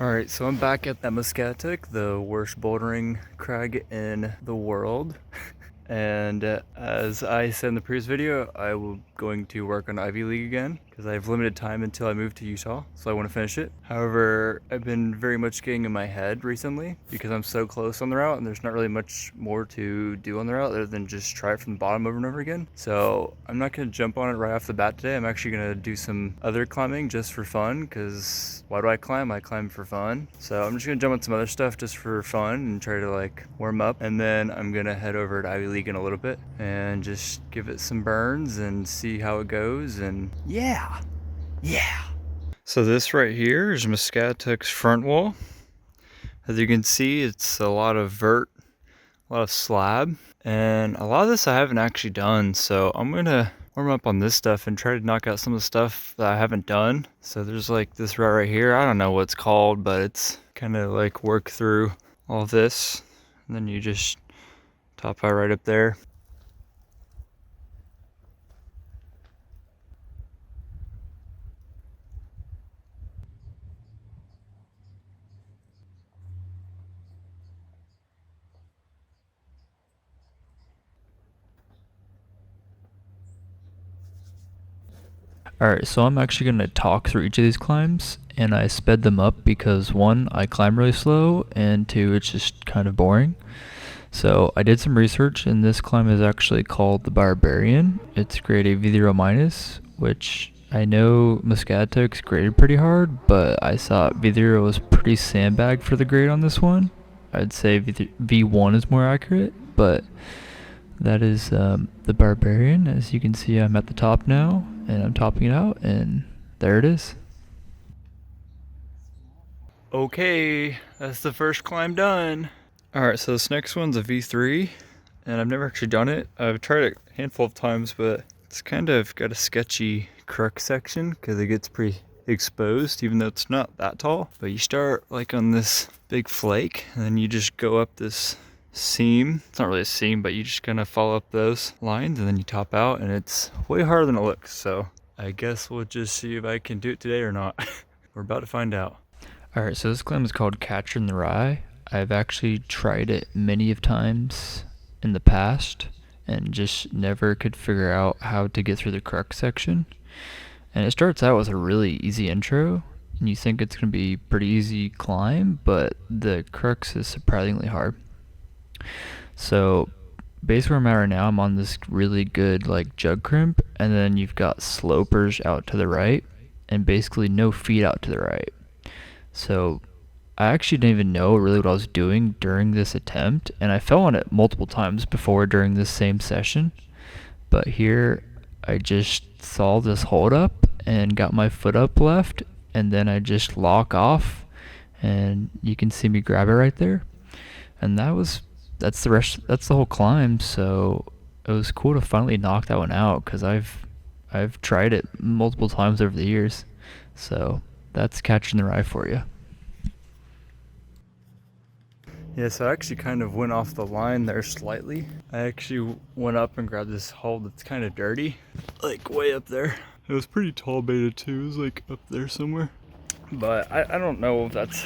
Alright, so I'm back at that Muscatatuck, the worst bouldering crag in the world. And as I said in the previous video, I will going to work on Ivy League again because I have limited time until I move to Utah, so I want to finish it. However, I've been very much getting in my head recently because I'm so close on the route and there's not really much more to do on the route other than just try it from the bottom over and over again. So I'm not going to jump on it right off the bat today. I'm actually going to do some other climbing just for fun because why do I climb? I climb for fun. So I'm just going to jump on some other stuff just for fun and try to like warm up, and then I'm going to head over to Ivy League in a little bit and just give it some burns and see how it goes. And yeah. So this right here is Muscatatuck's front wall. As you can see, it's a lot of vert, a lot of slab, and a lot of this I haven't actually done, so I'm gonna warm up on this stuff and try to knock out some of the stuff that I haven't done. So there's like this route right here, I don't know what it's called, but it's kind of like work through all this, and then you just top out right up there. Alright, so I'm actually going to talk through each of these climbs, and I sped them up because one, I climb really slow, and two, it's just kind of boring. So I did some research, and this climb is actually called the Barbarian. It's grade a V0-, which I know Muscatatuck's graded pretty hard, but I thought V0 was pretty sandbagged for the grade on this one. I'd say V1 is more accurate, but that is the Barbarian. As you can see, I'm at the top now, and I'm topping it out, and there it is. Okay, that's the first climb done. Alright, so this next one's a V3, and I've never actually done it. I've tried it a handful of times, but it's kind of got a sketchy crux section because it gets pretty exposed, even though it's not that tall. But you start like on this big flake, and then you just go up this seam. It's not really a seam, but you just kind of follow up those lines, and then you top out, and it's way harder than it looks. So I guess we'll just see if I can do it today or not. We're about to find out. Alright, so this climb is called Catcher in the Rye. I've actually tried it many of times in the past and just never could figure out how to get through the crux section. And it starts out with a really easy intro, and you think it's going to be pretty easy climb, but the crux is surprisingly hard. So basically where I'm at right now, I'm on this really good like jug crimp, and then you've got slopers out to the right and basically no feet out to the right. So I actually didn't even know really what I was doing during this attempt, and I fell on it multiple times before during this same session. But here I just saw this hold up and got my foot up left, and then I just lock off, and you can see me grab it right there. And that's the whole climb. So it was cool to finally knock that one out because I've tried it multiple times over the years. So that's Catching the Rye for you. Yeah, so I actually kind of went off the line there slightly. I actually went up and grabbed this hold that's kind of dirty, like way up there. It was pretty tall beta too, it was like up there somewhere. But I don't know if that's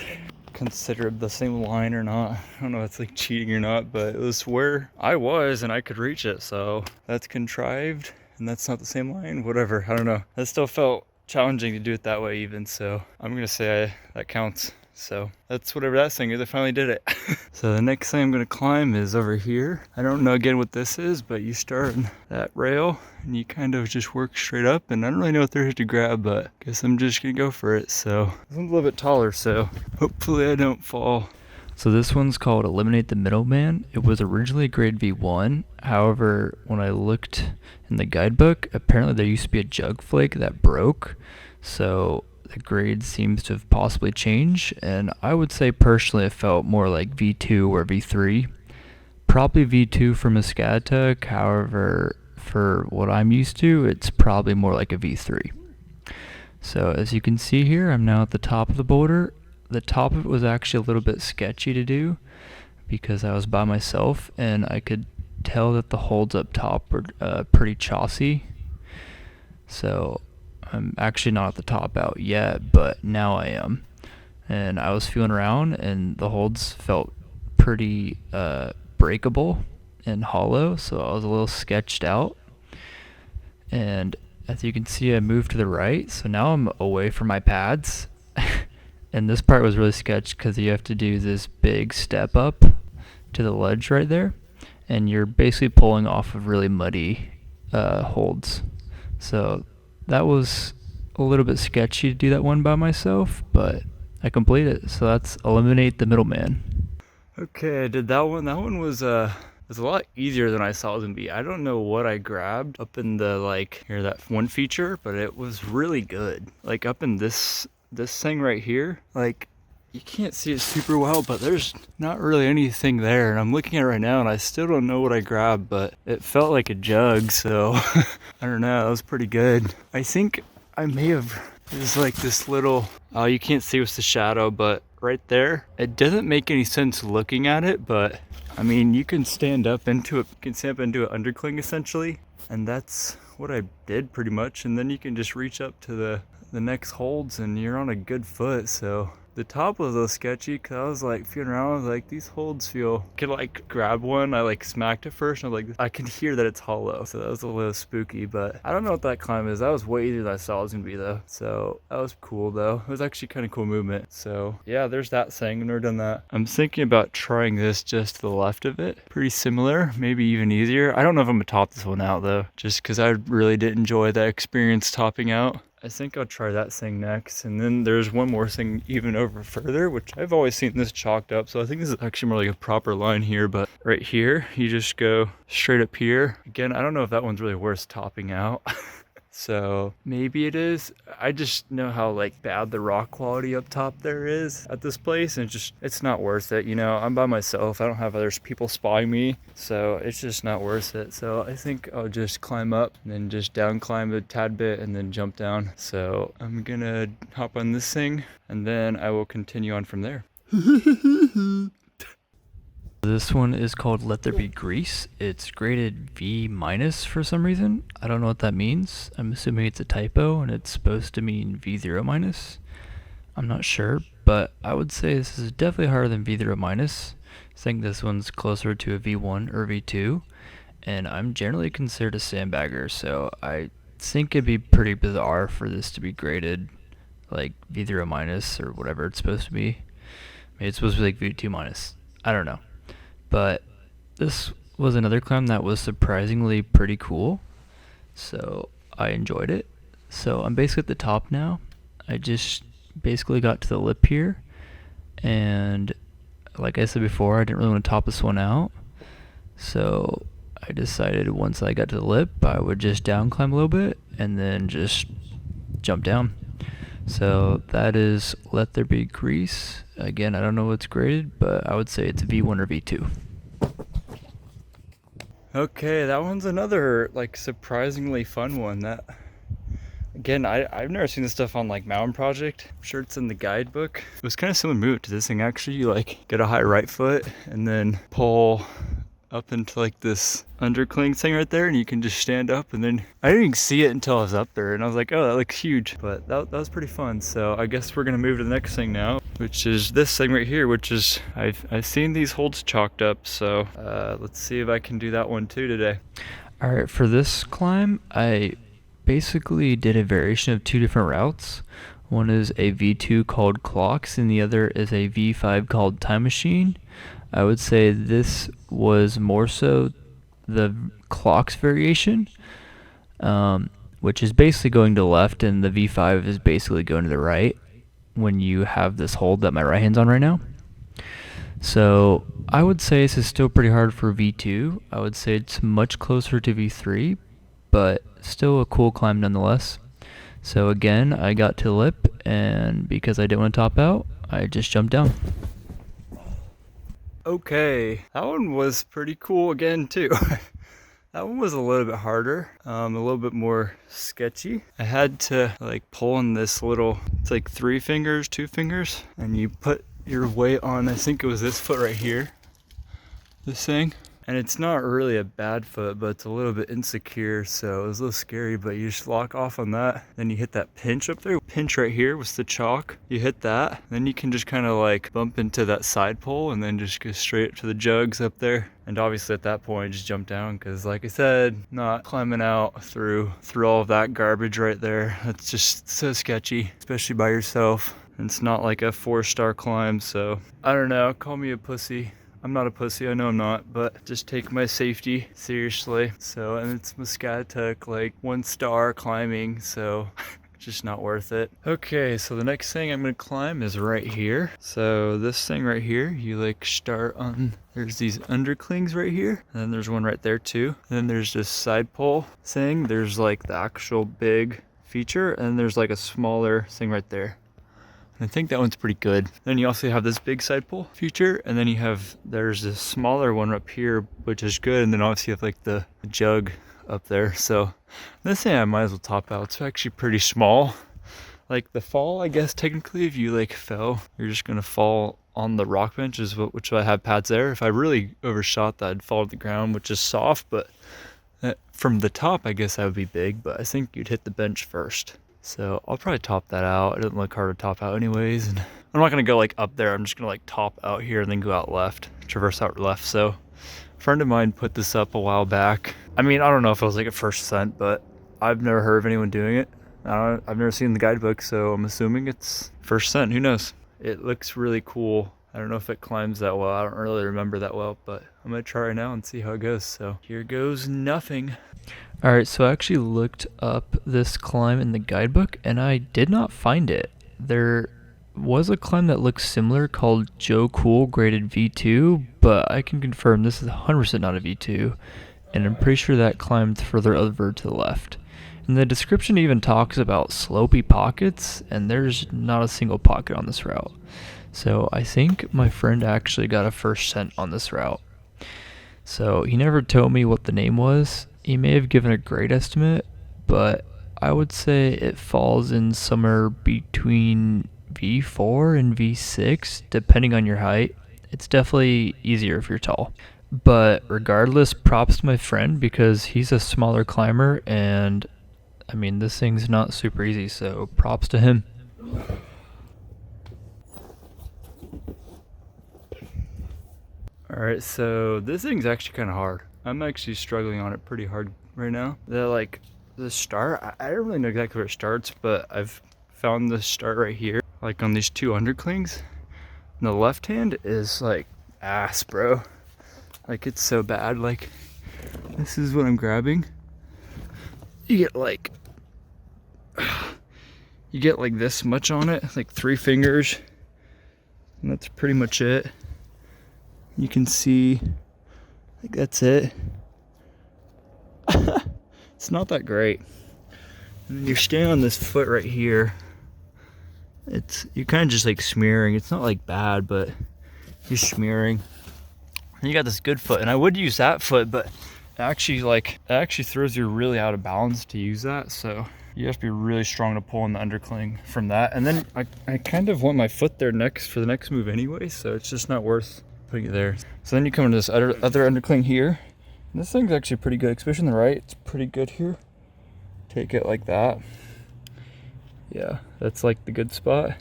considered the same line or not. I don't know if it's like cheating or not, but it was where I was and I could reach it, so that's contrived and that's not the same line, whatever, I don't know. That still felt challenging to do it that way even, so I'm gonna say that counts. So that's whatever that thing is, I finally did it. So the next thing I'm gonna climb is over here. I don't know again what this is, but you start on that rail and you kind of just work straight up, and I don't really know what there is to grab, but I guess I'm just gonna go for it. So this one's a little bit taller, so hopefully I don't fall. So this one's called Eliminate the Middleman. It was originally grade V1. However, when I looked in the guidebook, apparently there used to be a jug flake that broke. So the grade seems to have possibly changed, and I would say personally it felt more like V2 or V3. Probably V2 for Muscatatuck, however, for what I'm used to, it's probably more like a V3. So as you can see here, I'm now at the top of the boulder. The top of it was actually a little bit sketchy to do because I was by myself, and I could tell that the holds up top were pretty chossy. So I'm actually not at the top out yet, but now I am. and I was feeling around, and the holds felt pretty breakable and hollow, so I was a little sketched out. And as you can see, I moved to the right, so now I'm away from my pads. And this part was really sketched because you have to do this big step up to the ledge right there, and you're basically pulling off of really muddy holds. So that was a little bit sketchy to do that one by myself, but I completed it. So that's eliminate the middleman. Okay, I did that one. That one was a lot easier than I thought it was gonna be. I don't know what I grabbed up in the that one feature, but it was really good. Like up in this thing right here, like you can't see it super well, but there's not really anything there. And I'm looking at it right now and I still don't know what I grabbed, but it felt like a jug, so I don't know, that was pretty good. I think I may have, there's like this little, oh, you can't see with the shadow, but right there, it doesn't make any sense looking at it, but I mean, you can stand up into it, an undercling essentially, and that's what I did pretty much. And then you can just reach up to the next holds and you're on a good foot. So the top was a little sketchy because I was like feeling around, I was like, these holds feel, I could like grab one, I like smacked it first and I was like, I can hear that it's hollow, so that was a little spooky. But I don't know what that climb is. That was way easier than I thought it was gonna be though, so that was cool though. It was actually kind of cool movement. So yeah, there's that thing. I've never done that. I'm thinking about trying this just to the left of it. Pretty similar, maybe even easier. I don't know if I'm gonna top this one out though, just because I really did enjoy that experience topping out. I think I'll try that thing next. And then there's one more thing even over further, which I've always seen this chalked up. So I think this is actually more like a proper line here, but right here, you just go straight up here. Again, I don't know if that one's really worth topping out. So maybe it is. I just know how like bad the rock quality up top there is at this place, and it's not worth it. You know, I'm by myself. I don't have other people spying me, so it's just not worth it. So I think I'll just climb up and then just down climb a tad bit and then jump down. So I'm gonna hop on this thing and then I will continue on from there. This one is called Let There Be Grease. It's graded V- for some reason. I don't know what that means. I'm assuming it's a typo and it's supposed to mean V0-. I'm not sure, but I would say this is definitely harder than V0-. I think this one's closer to a V1 or V2, and I'm generally considered a sandbagger, so I think it'd be pretty bizarre for this to be graded like V0- or whatever it's supposed to be. Maybe it's supposed to be like V2-. I don't know. But this was another climb that was surprisingly pretty cool, so I enjoyed it. So I'm basically at the top now. I just basically got to the lip here, and like I said before, I didn't really want to top this one out, so I decided once I got to the lip, I would just down climb a little bit and then just jump down. So that is Let There Be Grease. Again, I don't know what's graded, but I would say it's V1 or V2. Okay, that one's another like surprisingly fun one. That again, I've never seen this stuff on like Mountain Project. I'm sure it's in the guidebook. It was kind of similar move to this thing actually. You like get a high right foot and then pull up into like this undercling thing right there, and you can just stand up. And then I didn't even see it until I was up there, and I was like, oh, that looks huge. But that was pretty fun. So I guess we're gonna move to the next thing now, which is this thing right here, which is I've seen these holds chalked up. So let's see if I can do that one too today. All right, for this climb, I basically did a variation of two different routes. One is a V2 called Clocks, and the other is a V5 called Time Machine. I would say this was more so the Clocks variation, which is basically going to the left, and the V5 is basically going to the right when you have this hold that my right hand's on right now. So I would say this is still pretty hard for V2. I would say it's much closer to V3, but still a cool climb nonetheless. So again, I got to lip, and because I didn't want to top out, I just jumped down. Okay, that one was pretty cool again too. That one was a little bit harder, a little bit more sketchy. I had to like pull in this little, it's like 3 fingers, 2 fingers, and you put your weight on, I think it was this foot right here, this thing, And it's not really a bad foot, but it's a little bit insecure, so it was a little scary, but you just lock off on that. Then you hit that pinch up there. Pinch right here was the chalk. You hit that, then you can just kind of like bump into that side pole and then just go straight up to the jugs up there. And obviously at that point, just jump down, because like I said, not climbing out through all of that garbage right there. That's just so sketchy, especially by yourself. And it's not like a 4-star climb, so I don't know, call me a pussy. I'm not a pussy, I know I'm not, but just take my safety seriously. So, and it's Muscatatuck, like 1-star climbing, so just not worth it. Okay, so the next thing I'm gonna climb is right here. So this thing right here, you like start on, there's these underclings right here, and then there's one right there too. And then there's this side pole thing, there's like the actual big feature, and there's like a smaller thing right there. I think that one's pretty good. Then you also have this big side pole feature, and then there's this smaller one up here, which is good, and then obviously you have like the jug up there. So this thing I might as well top out. It's actually pretty small. Like the fall, I guess technically, if you like fell, you're just gonna fall on the rock bench, which I have pads there. If I really overshot that, I'd fall to the ground, which is soft, but from the top, I guess that would be big, but I think you'd hit the bench first. So I'll probably top that out. It doesn't look hard to top out anyways. And I'm not gonna go like up there. I'm just gonna like top out here and then go out left, traverse out left. So a friend of mine put this up a while back. I mean, I don't know if it was like a first ascent, but I've never heard of anyone doing it. I've never seen the guidebook, so I'm assuming it's first ascent. Who knows? It looks really cool. I don't know if it climbs that well. I don't really remember that well, but I'm gonna try right now and see how it goes. So here goes nothing. Alright, so I actually looked up this climb in the guidebook and I did not find it. There was a climb that looks similar called Joe Cool graded V2, but I can confirm this is 100% not a V2, and I'm pretty sure that climbed further over to the left. And the description even talks about slopey pockets, and there's not a single pocket on this route. So I think my friend actually got a first ascent on this route. So he never told me what the name was. He may have given a grade estimate, but I would say it falls in somewhere between V4 and V6, depending on your height. It's definitely easier if you're tall. But regardless, props to my friend, because he's a smaller climber, and I mean, this thing's not super easy, so props to him. Alright, so this thing's actually kind of hard. I'm actually struggling on it pretty hard right now. The start, I don't really know exactly where it starts, but I've found the start right here, like on these 2 underclings. And the left hand is like ass, bro. Like it's so bad. Like this is what I'm grabbing. You get like this much on it, like 3 fingers, and that's pretty much it. You can see, like that's it. It's not that great. And then you're standing on this foot right here. You're kind of just like smearing. It's not like bad, but you're smearing. And you got this good foot, and I would use that foot, but it actually throws you really out of balance to use that. So you have to be really strong to pull on the undercling from that. And then I kind of want my foot there next for the next move anyway, so it's just not worth putting it there. So then you come into this other undercling here. And this thing's actually pretty good, especially on the right. It's pretty good here. Take it like that. Yeah, that's like the good spot.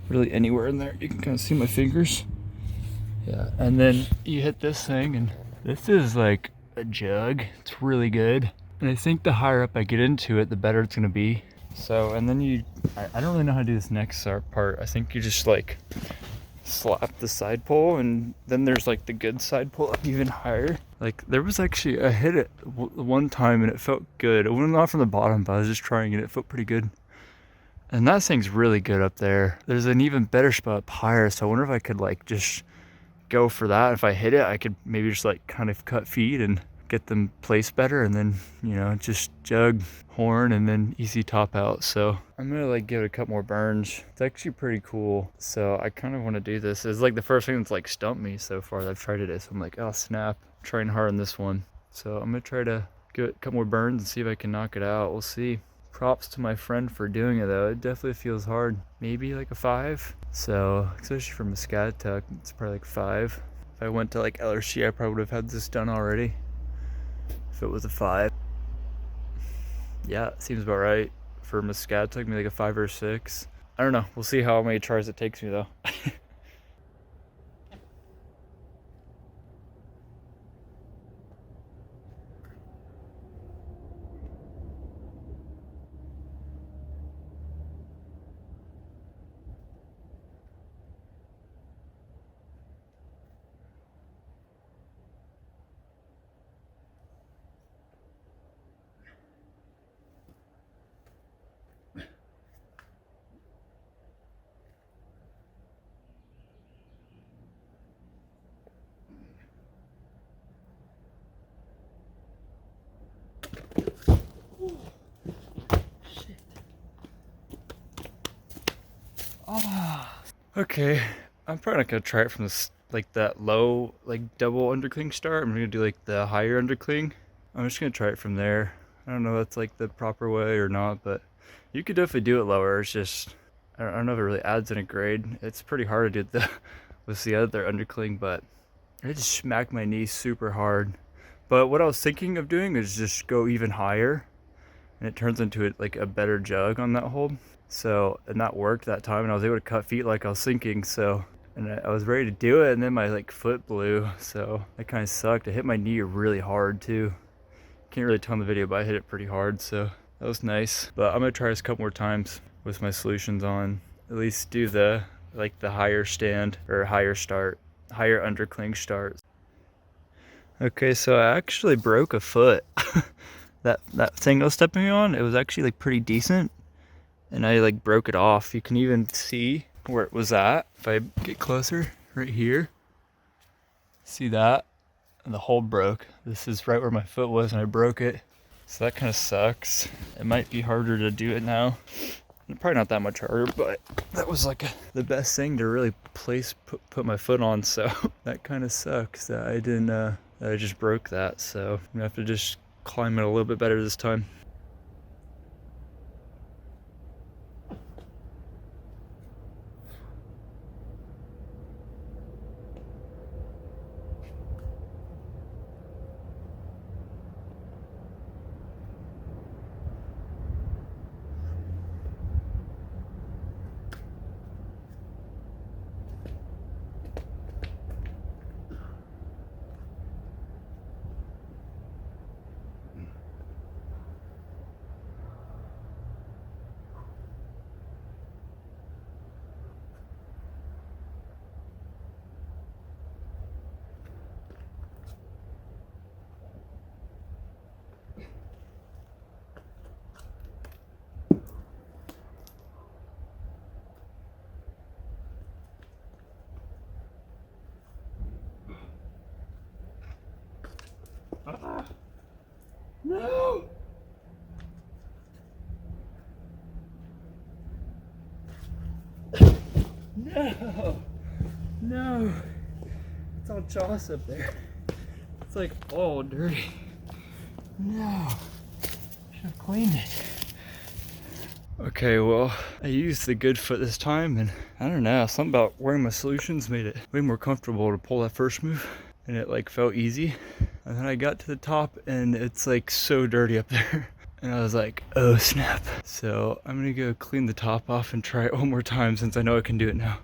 Really anywhere in there. You can kind of see my fingers. Yeah, and then you hit this thing, and this is like a jug. It's really good. And I think the higher up I get into it, the better it's gonna be. So, and then I don't really know how to do this next part. I think you just like slap the side pole, and then there's like the good side pole up even higher. Like there was actually, I hit it one time and it felt good. It went not from the bottom, but I was just trying it. It felt pretty good. And that thing's really good up there. There's an even better spot up higher, so I wonder if I could like just go for that. If I hit it, I could maybe just like kind of cut feet and get them placed better, and then, you know, just jug, horn, and then easy top out. So I'm gonna like give it a couple more burns. It's actually pretty cool. So I kind of want to do this. It's like the first thing that's like stumped me so far that I've tried it. So I'm like, oh snap, I'm trying hard on this one. So I'm gonna try to give it a couple more burns and see if I can knock it out. We'll see. Props to my friend for doing it though. It definitely feels hard. Maybe like a 5. So especially for Muscatatuck, it's probably like 5. If I went to like LRC, I probably would have had this done already. If it was a 5. Yeah, seems about right. For Muscatatuck, maybe like a 5 or 6. I don't know. We'll see how many tries it takes me though. Okay, I'm probably not gonna try it from this like that low like double undercling start. I'm gonna do like the higher undercling. I'm just gonna try it from there. I don't know if that's like the proper way or not, but you could definitely do it lower. It's just I don't know if it really adds any grade. It's pretty hard to do the with the other undercling, but I just smacked my knee super hard. But what I was thinking of doing is just go even higher, and it turns into it like a better jug on that hold. So, and that worked that time, and I was able to cut feet like I was thinking. So, and I was ready to do it, and then my like foot blew. So that kind of sucked. I hit my knee really hard too. Can't really tell in the video, but I hit it pretty hard. So that was nice. But I'm gonna try this a couple more times with my solutions on. At least do the like the higher stand or higher start, higher undercling start. Okay, so I actually broke a foot. that thing I was stepping on, it was actually like pretty decent. And I like broke it off. You can even see where it was at. If I get closer, right here. See that? And the hole broke. This is right where my foot was and I broke it. So that kind of sucks. It might be harder to do it now. Probably not that much harder, but that was like the best thing to really put my foot on. So that kind of sucks that I didn't, that I just broke that. So I'm gonna have to just climb it a little bit better this time. No! No! No! It's all joss up there. It's like all dirty. No! Should have cleaned it. Okay, well, I used the good foot this time, and I don't know, something about wearing my solutions made it way more comfortable to pull that first move, and it like felt easy. And then I got to the top, and it's like so dirty up there. And I was like, oh snap. So I'm gonna go clean the top off and try it one more time since I know I can do it now.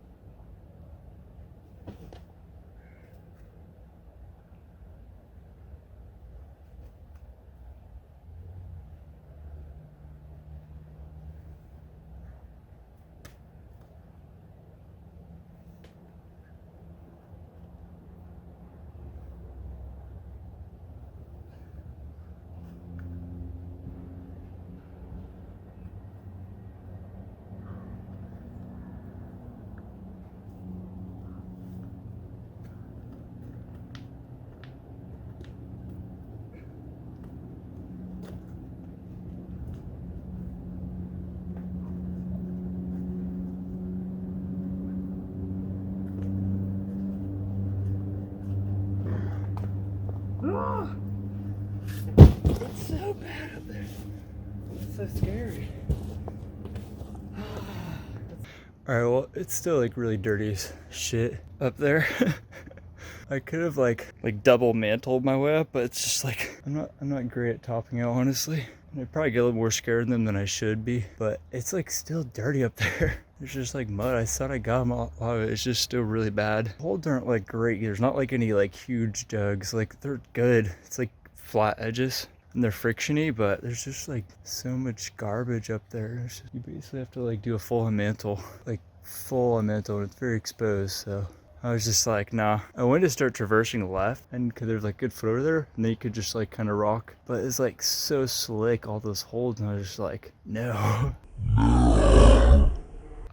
It's so bad up there. It's so scary. Alright, well, it's still like really dirty as shit up there. I could have like double mantled my way up, but it's just like I'm not great at topping out, honestly. I probably get a little more scared of them than I should be, but it's like still dirty up there. There's just like mud. I thought I got them all of it. It's just still really bad. The holds aren't like great. There's not like any like huge jugs. Like they're good. It's like flat edges and they're frictiony, but there's just like so much garbage up there. You basically have to like do a full mantle, like full mantle, and it's very exposed. So I was just like, nah. I wanted to start traversing left, and because there's like good foot over there, and then you could just like kind of rock. But it's like so slick, all those holds, and I was just like, no.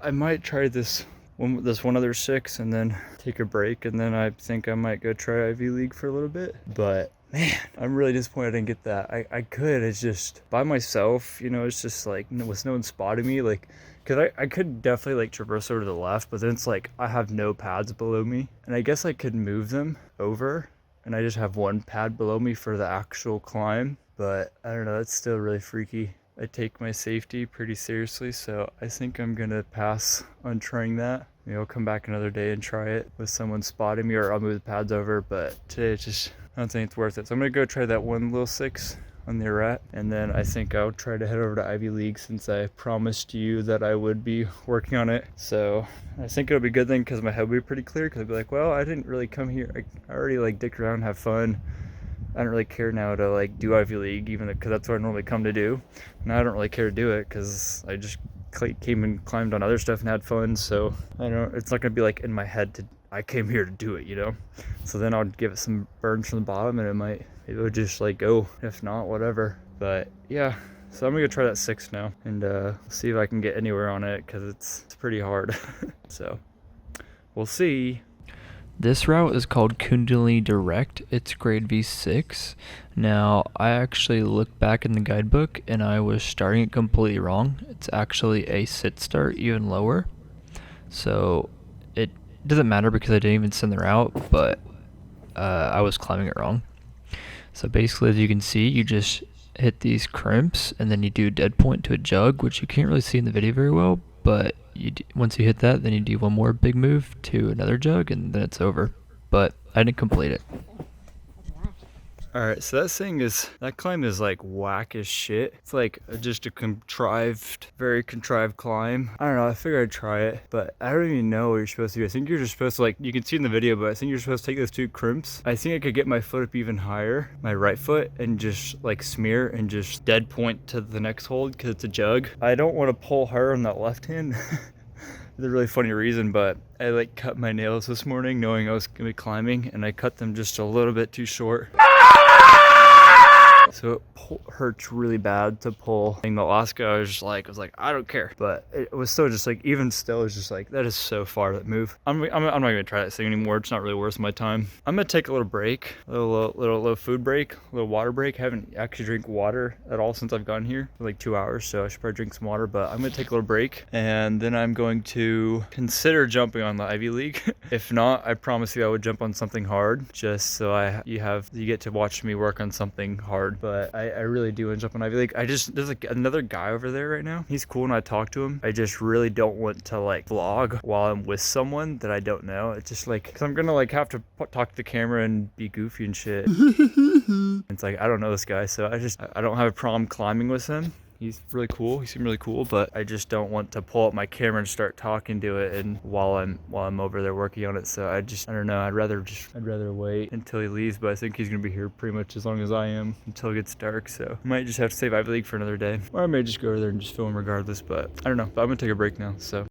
I might try this one other 6 and then take a break, and then I think I might go try Ivy League for a little bit. But man, I'm really disappointed I didn't get that. I could, it's just by myself, you know, it's just like with no one spotting me, like, because I could definitely like traverse over to the left, but then it's like I have no pads below me, and I guess I could move them over and I just have one pad below me for the actual climb. But I don't know, it's still really freaky. I take my safety pretty seriously, so I think I'm gonna pass on trying that. Maybe I'll come back another day and try it with someone spotting me, or I'll move the pads over, but today it's just, I don't think it's worth it. So I'm gonna go try that one little 6 on the rat, and then I think I'll try to head over to Ivy League since I promised you that I would be working on it. So I think it'll be a good thing because my head will be pretty clear, because I'll be like, well, I didn't really come here. I already like dick around and have fun. I don't really care now to like do Ivy League, even because that's what I normally come to do. Now I don't really care to do it because I just came and climbed on other stuff and had fun. So I don't, it's not gonna be like in my head to, I came here to do it, you know? So then I'll give it some burns from the bottom, and maybe it'll just like go. If not, whatever. But yeah, so I'm gonna go try that 6 now and see if I can get anywhere on it, because it's pretty hard. So we'll see. This route is called Kundalini Direct. It's grade V6. Now, I actually looked back in the guidebook and I was starting it completely wrong. It's actually a sit start, even lower. So it doesn't matter because I didn't even send the route, but I was climbing it wrong. So basically, as you can see, you just hit these crimps and then you do dead point to a jug, which you can't really see in the video very well, but once you hit that, then you do one more big move to another jug, and then it's over. But I didn't complete it. Alright, so that climb is like whack as shit. It's like just a very contrived climb. I don't know, I figured I'd try it, but I don't even know what you're supposed to do. I think you're just supposed to, like, you can see in the video, but I think you're supposed to take those 2 crimps. I think I could get my foot up even higher, my right foot, and just like smear and just dead point to the next hold because it's a jug. I don't want to pull hard on that left hand. It's a really funny reason, but I like cut my nails this morning knowing I was gonna be climbing, and I cut them just a little bit too short. So it hurts really bad to pull. And the last guy I was like, I don't care. But it was still just like, even still, it's just like, that is so far, that move. I'm not gonna try that thing anymore. It's not really worth my time. I'm gonna take a little break, a little food break, a little water break. I haven't actually drank water at all since I've gotten here for like 2 hours. So I should probably drink some water, but I'm gonna take a little break. And then I'm going to consider jumping on the Ivy League. If not, I promise you I would jump on something hard, just so you get to watch me work on something hard. But I really do want to jump on Ivy League. There's like another guy over there right now. He's cool and I talk to him. I just really don't want to like vlog while I'm with someone that I don't know. It's just like, cause I'm gonna like have to talk to the camera and be goofy and shit. It's like, I don't know this guy, so I don't have a problem climbing with him. He's really cool. He seemed really cool, but I just don't want to pull up my camera and start talking to it, and while I'm over there working on it. So I don't know. I'd rather wait until he leaves. But I think he's gonna be here pretty much as long as I am until it gets dark. So I might just have to save Ivy League for another day, or I may just go over there and just film regardless. But I don't know. But I'm gonna take a break now. So.